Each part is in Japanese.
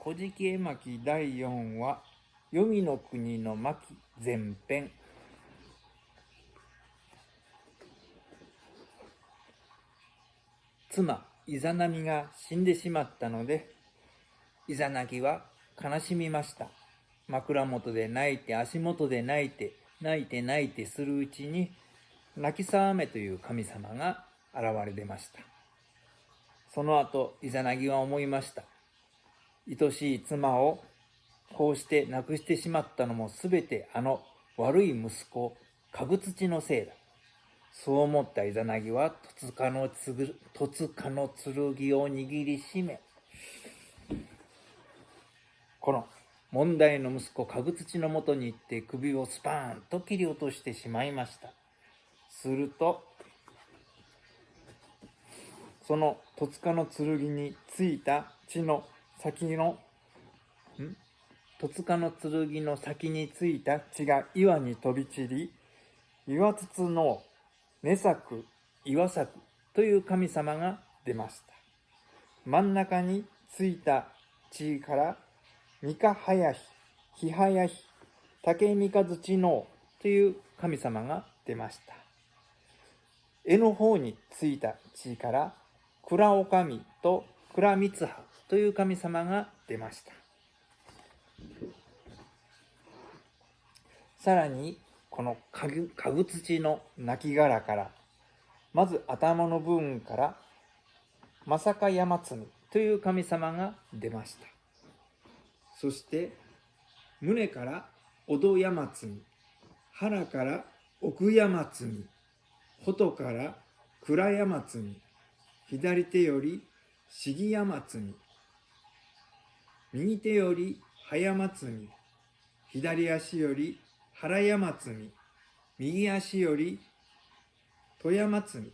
古事記絵巻第4話、黄泉の国の巻前編。妻イザナミが死んでしまったので、イザナギは悲しみました。枕元で泣いて、足元で泣いてするうちに、泣きさわめという神様が現れ出ました。その後、イザナギは思いました。愛しい妻をこうして亡くしてしまったのもすべてあの悪い息子、かぐつちのせいだ。そう思ったイザナギは戸塚の剣を握りしめ、この問題の息子かぐつちのもとに行って首をスパーンと切り落としてしまいました。すると、その戸塚の剣についた血の先の戸塚の剣の先についた血が岩に飛び散り、岩筒の根作岩作という神様が出ました。真ん中についた血から三日早日、日早日、竹三日槌のという神様が出ました。柄の方についた血から倉おかみと倉光葉という神様が出ました。さらにこのかぐつちの亡骸から、まず頭の部分から正香山積という神様が出ました。そして胸から小戸山積、腹から奥山積、外から倉山積、左手より重山積、右手より葉山積、左足より原山積、右足より富山積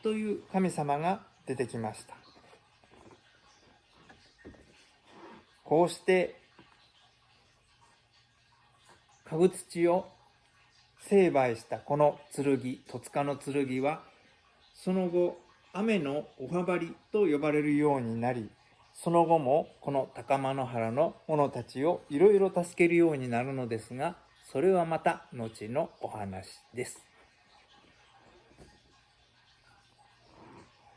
という神様が出てきました。こうしてかぐつちを成敗したこの剣、戸塚の剣はその後雨のおはばりと呼ばれるようになり、その後もこの高間野原の者たちをいろいろ助けるようになるのですが、それはまた後のお話です。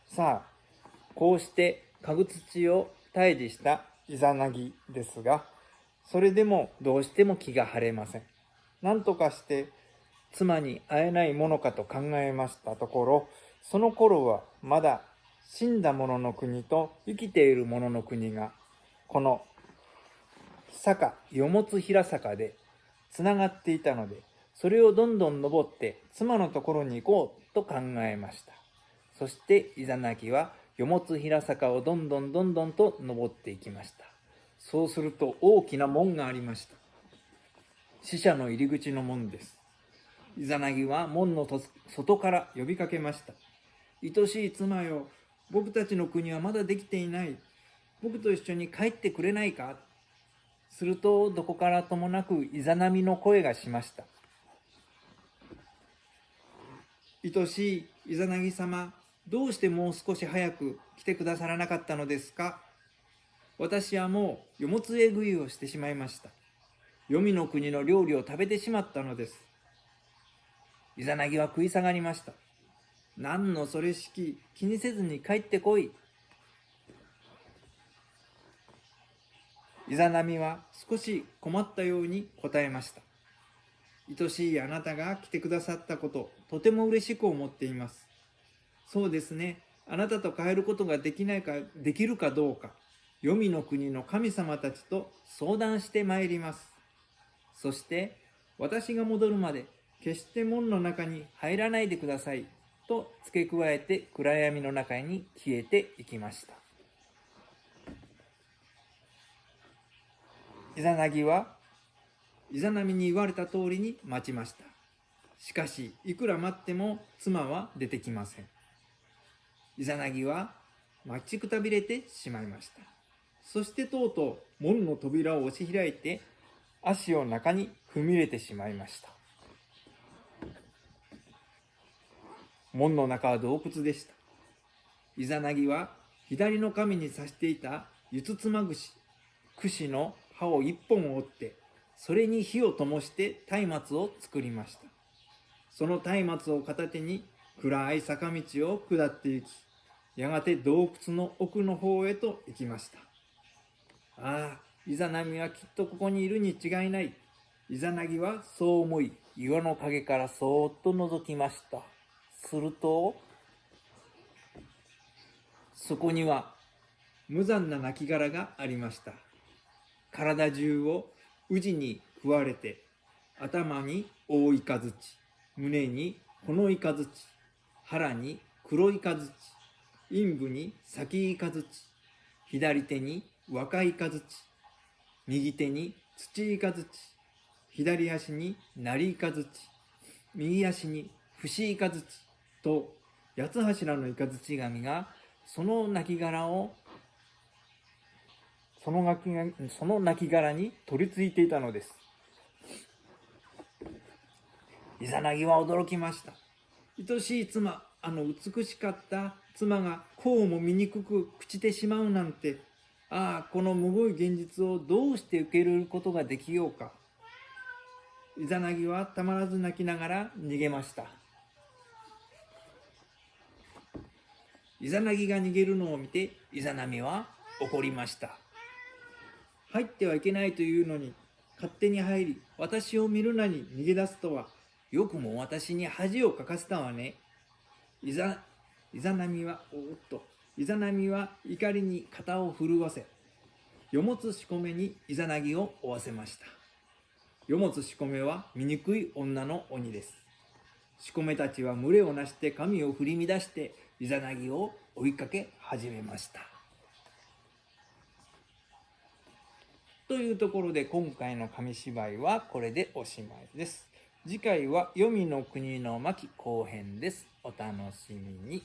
さあ、こうしてかぐつちを退治したイザナギですが、それでもどうしても気が晴れません。何とかして妻に会えないものかと考えましたところ、その頃はまだ死んだ者の国と生きている者の国がこの坂、よもつ平坂でつながっていたので、それをどんどん登って妻のところに行こうと考えました。そしてイザナギはよもつ平坂をどんどんと登っていきました。そうすると大きな門がありました。死者の入り口の門です。イザナギは門の外から呼びかけました。愛しい妻よ、僕たちの国はまだできていない。僕と一緒に帰ってくれないか。するとどこからともなくイザナミの声がしました。愛しいイザナギ様、どうしてもう少し早く来てくださらなかったのですか。私はもうよもつえ食いをしてしまいました。黄泉の国の料理を食べてしまったのです。イザナギは食い下がりました。何のそれしき、気にせずに帰ってこい。イザナミは少し困ったように答えました。愛しいあなたが来てくださったこと、とても嬉しく思っています。そうですね、あなたと帰ることができるかどうか、黄泉の国の神様たちと相談してまいります。そして私が戻るまで決して門の中に入らないでくださいと付け加えて暗闇の中に消えていきました。イザナギはイザナミに言われた通りに待ちました。しかしいくら待っても妻は出てきません。イザナギは待ちくたびれてしまいました。そしてとうとう門の扉を押し開いて足を中に踏み入れてしまいました。門の中は洞窟でした。イザナギは左の髪に刺していた五つつま串、櫛の刃を一本折って、それに火を灯して松明を作りました。その松明を片手に暗い坂道を下って行き、やがて洞窟の奥の方へと行きました。ああ、イザナミはきっとここにいるに違いない。イザナギはそう思い、岩の陰からそーっと覗きました。すると、そこには無残な亡骸がありました。体中を宇治に食われて、頭に大イカズチ、胸にこのイカズチ、腹に黒イカズチ、陰部に先イカズチ、左手に若イカズチ、右手に土イカズチ、左足に成イカズチ、右足に節イカズチと、八つ柱のイカズチ神がその亡骸に取り付いていたのです。イザナギは驚きました。愛しい妻、あの美しかった妻がこうも醜く朽ちてしまうなんて、ああ、このむごい現実をどうして受け入れることができようか。イザナギはたまらず泣きながら逃げました。イザナギが逃げるのを見て、イザナミは怒りました。入ってはいけないというのに、勝手に入り、私を見るなに逃げ出すとは、よくも私に恥をかかせたわね。イザナミは怒りに肩を震わせ、よもつしこめにイザナギを追わせました。よもつしこめは醜い女の鬼です。しこめたちは群れをなして髪を振り乱してイザナギを追いかけ始めました。というところで今回の紙芝居はこれでおしまいです。次回は黄泉の国の巻後編です。お楽しみに。